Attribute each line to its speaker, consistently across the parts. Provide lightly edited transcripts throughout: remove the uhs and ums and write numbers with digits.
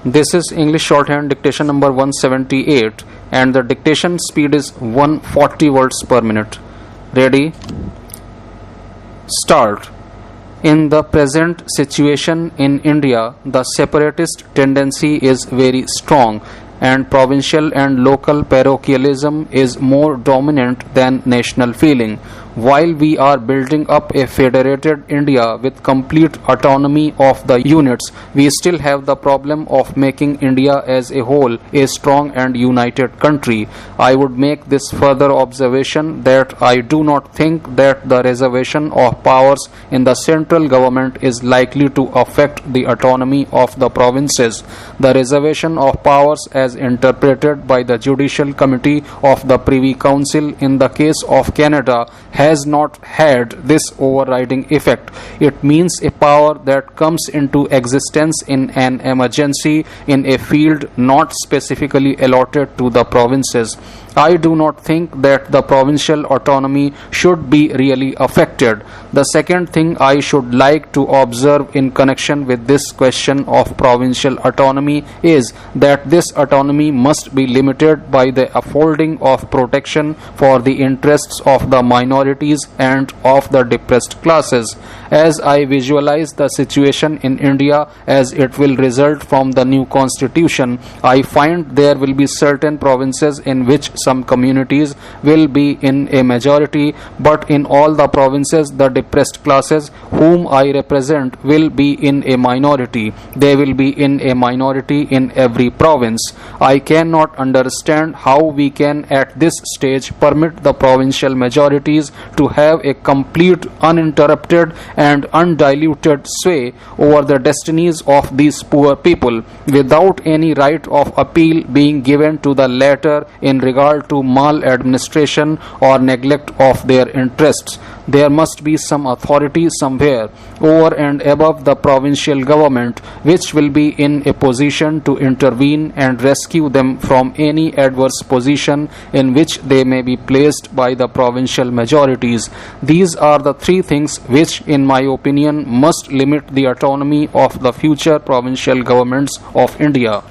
Speaker 1: This is English shorthand dictation number 178 and the dictation speed is 140 words per minute. Ready? Start. In the present situation in India, the separatist tendency is very strong and provincial and local parochialism is more dominant than national feeling. While we are building up a federated India with complete autonomy of the units, we still have the problem of making India as a whole a strong and united country. I would make this further observation that I do not think that the reservation of powers in the central government is likely to affect the autonomy of the provinces. The reservation of powers as interpreted by the Judicial Committee of the Privy Council in the case of Canada has not had this overriding effect. It means a power that comes into existence in an emergency in a field not specifically allotted to the provinces. I do not think that the provincial autonomy should be really affected. The second thing I should like to observe in connection with this question of provincial autonomy is that this autonomy must be limited by the affording of protection for the interests of the minorities and of the depressed classes. As I visualize the situation in India as it will result from the new constitution, I find there will be certain provinces in which some communities will be in a majority, but in all the provinces the depressed classes whom I represent will be in a minority. They will be in a minority in every province. I cannot understand how we can at this stage permit the provincial majorities to have a complete, uninterrupted and undiluted sway over the destinies of these poor people without any right of appeal being given to the latter in regard to maladministration or neglect of their interests. There must be some authority somewhere over and above the provincial government which will be in a position to intervene and rescue them from any adverse position in which they may be placed by the provincial majorities. These are the three things which, in my opinion, must limit the autonomy of the future provincial governments of India.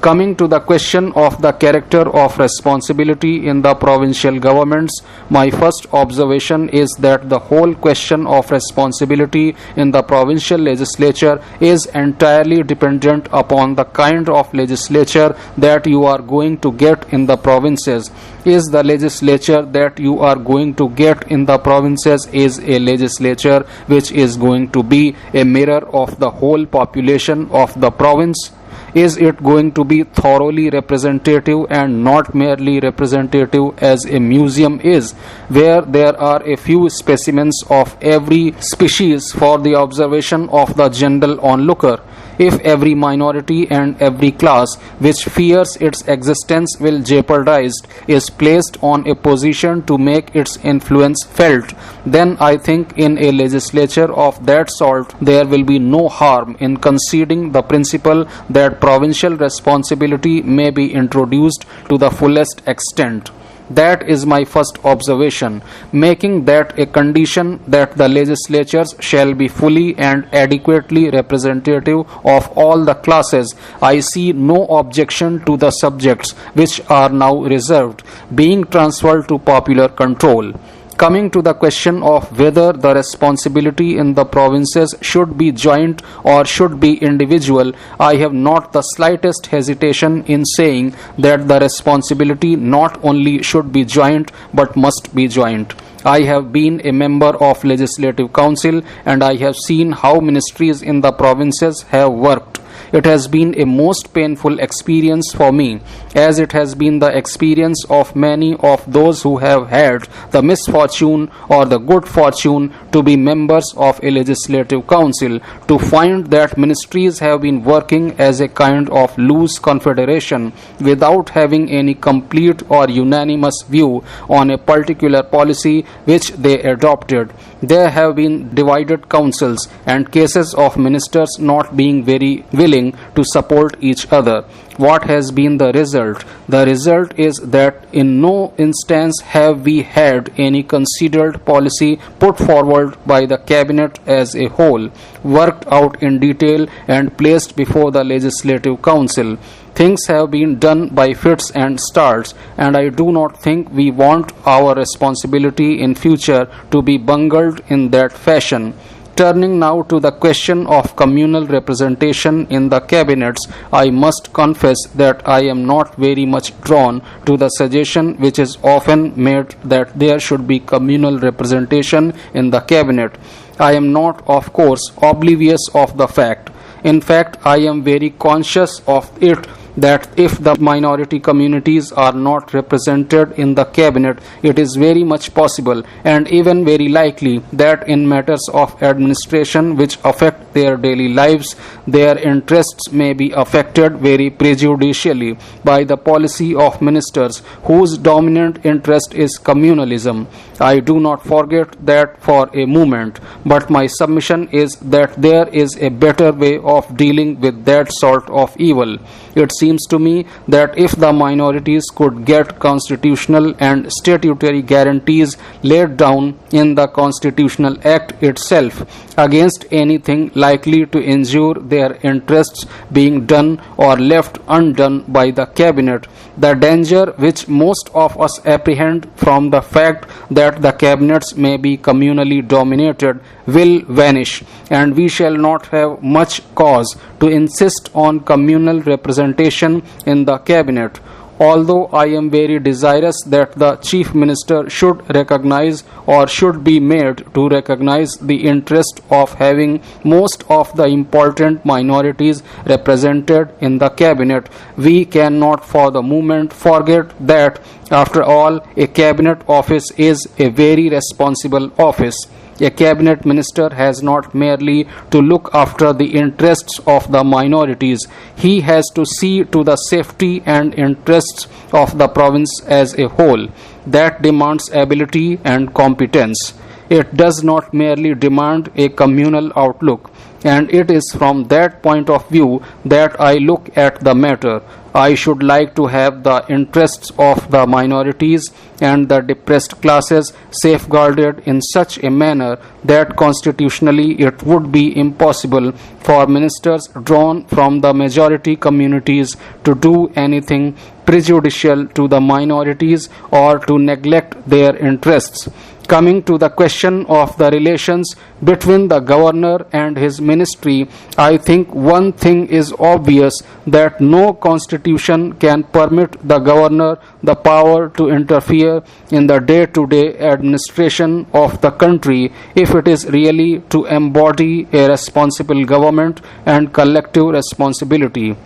Speaker 1: Coming to the question of the character of responsibility in the provincial governments, my first observation is that the whole question of responsibility in the provincial legislature is entirely dependent upon the kind of legislature that you are going to get in the provinces. Is the legislature that you are going to get in the provinces is a legislature which is going to be a mirror of the whole population of the province? Is it going to be thoroughly representative and not merely representative as a museum is, where there are a few specimens of every species for the observation of the general onlooker? If every minority and every class which fears its existence will jeopardized is placed on a position to make its influence felt, then I think in a legislature of that sort there will be no harm in conceding the principle that provincial responsibility may be introduced to the fullest extent. That is my first observation. Making that a condition that the legislatures shall be fully and adequately representative of all the classes, I see no objection to the subjects which are now reserved being transferred to popular control. Coming to the question of whether the responsibility in the provinces should be joint or should be individual, I have not the slightest hesitation in saying that the responsibility not only should be joint but must be joint. I have been a member of Legislative Council and I have seen how ministries in the provinces have worked. It has been a most painful experience for me, as it has been the experience of many of those who have had the misfortune or the good fortune to be members of a legislative council, to find that ministries have been working as a kind of loose confederation without having any complete or unanimous view on a particular policy which they adopted. There have been divided councils and cases of ministers not being very willing to support each other. What has been the result? The result is that in no instance have we had any considered policy put forward by the cabinet as a whole, worked out in detail and placed before the Legislative Council. Things have been done by fits and starts, and I do not think we want our responsibility in future to be bungled in that fashion. Turning now to the question of communal representation in the cabinets, I must confess that I am not very much drawn to the suggestion which is often made that there should be communal representation in the cabinet. I am not, of course, oblivious of the fact. In fact, I am very conscious of it that if the minority communities are not represented in the cabinet, it is very much possible and even very likely that in matters of administration which affect their daily lives, their interests may be affected very prejudicially by the policy of ministers whose dominant interest is communalism. I do not forget that for a moment, but my submission is that there is a better way of dealing with that sort of evil. It seems to me that if the minorities could get constitutional and statutory guarantees laid down in the Constitutional Act itself against anything likely to injure their interests being done or left undone by the cabinet, the danger which most of us apprehend from the fact that the cabinets may be communally dominated will vanish, and we shall not have much cause to insist on communal representation in the cabinet. Although I am very desirous that the Chief Minister should recognize or should be made to recognize the interest of having most of the important minorities represented in the cabinet, we cannot for the moment forget that, after all, a cabinet office is a very responsible office. A cabinet minister has not merely to look after the interests of the minorities, he has to see to the safety and interests of the province as a whole. That demands ability and competence. It does not merely demand a communal outlook, and it is from that point of view that I look at the matter. I should like to have the interests of the minorities and the depressed classes safeguarded in such a manner that constitutionally it would be impossible for ministers drawn from the majority communities to do anything prejudicial to the minorities or to neglect their interests. Coming to the question of the relations between the governor and his ministry, I think one thing is obvious, that no constitution can permit the governor the power to interfere in the day-to-day administration of the country if it is really to embody a responsible government and collective responsibility.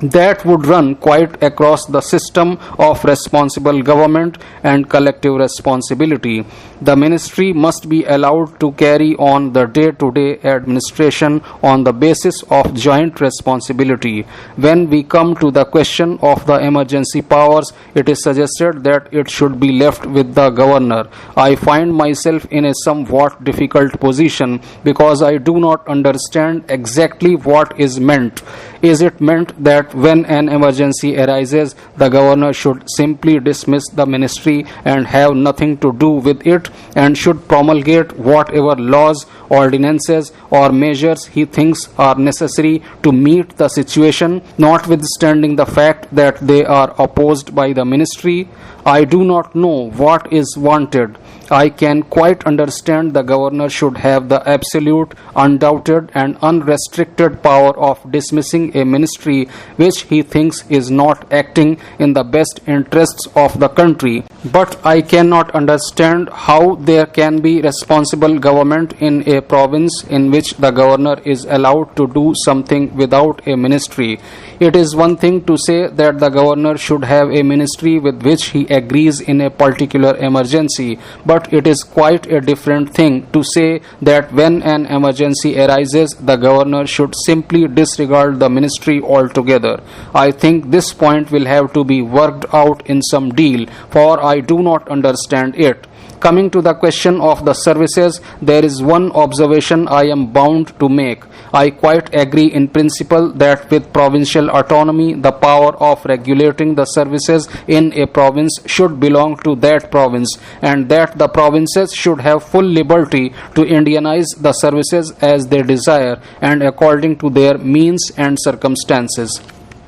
Speaker 1: That would run quite across the system of responsible government and collective responsibility. The ministry must be allowed to carry on the day-to-day administration on the basis of joint responsibility. When we come to the question of the emergency powers, it is suggested that it should be left with the governor. I find myself in a somewhat difficult position because I do not understand exactly what is meant. Is it meant that when an emergency arises, the governor should simply dismiss the ministry and have nothing to do with it, and should promulgate whatever laws, ordinances or measures he thinks are necessary to meet the situation, notwithstanding the fact that they are opposed by the ministry? I do not know what is wanted. I can quite understand the governor should have the absolute, undoubted and unrestricted power of dismissing a ministry which he thinks is not acting in the best interests of the country. But I cannot understand how there can be responsible government in a province in which the governor is allowed to do something without a ministry. It is one thing to say that the governor should have a ministry with which he agrees in a particular emergency, but it is quite a different thing to say that when an emergency arises, the governor should simply disregard the ministry altogether. I think this point will have to be worked out in some deal, for I do not understand it. Coming to the question of the services, there is one observation I am bound to make. I quite agree in principle that with provincial autonomy, the power of regulating the services in a province should belong to that province, and that the provinces should have full liberty to Indianize the services as they desire and according to their means and circumstances.